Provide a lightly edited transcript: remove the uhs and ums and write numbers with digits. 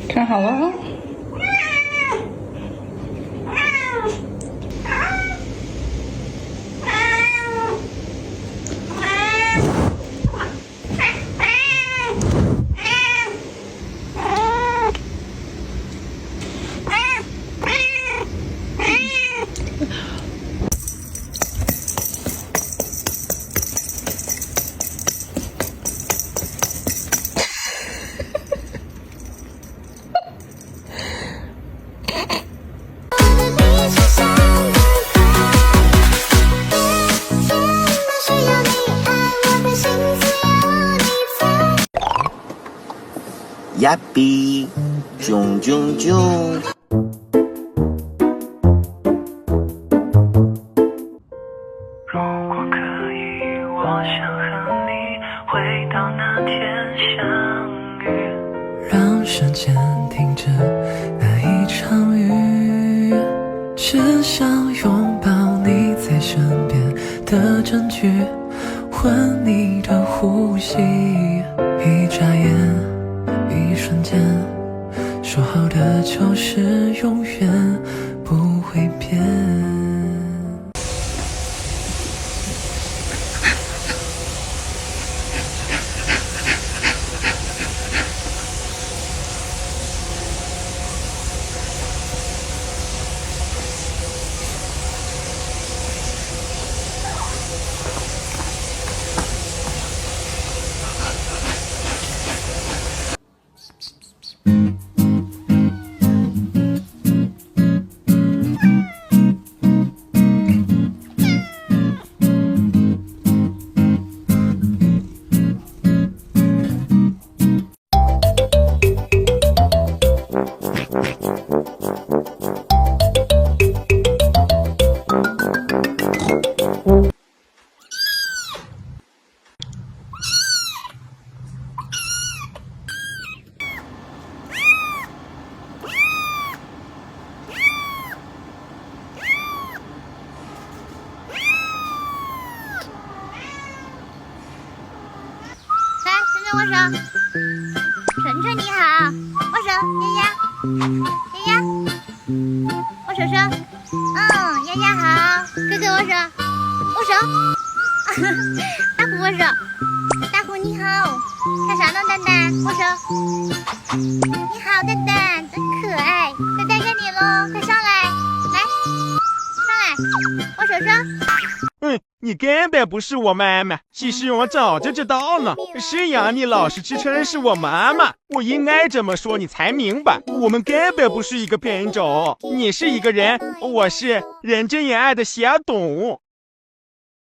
看好了啊。呀比，囧囧囧。如果可以，我想和你回到那天相遇，让时间停止那一场雨，只想拥抱你在身边的证据，闻你的呼吸，一眨眼，一瞬间，说好的就是永远不会变。握手，晨晨你好，握手，丫丫，丫丫，握手说，丫丫好，哥哥握手，握手，大虎握手，大虎你好，干啥呢蛋蛋？握手，你好蛋蛋，真可爱，再带着你喽，快上来，来，上来，握手说。你根本不是我妈妈，其实我早就知道呢。是呀，你老是自称是我妈妈，我应该这么说你才明白，我们根本不是一个品种。你是一个人，我是人见人爱的小动物。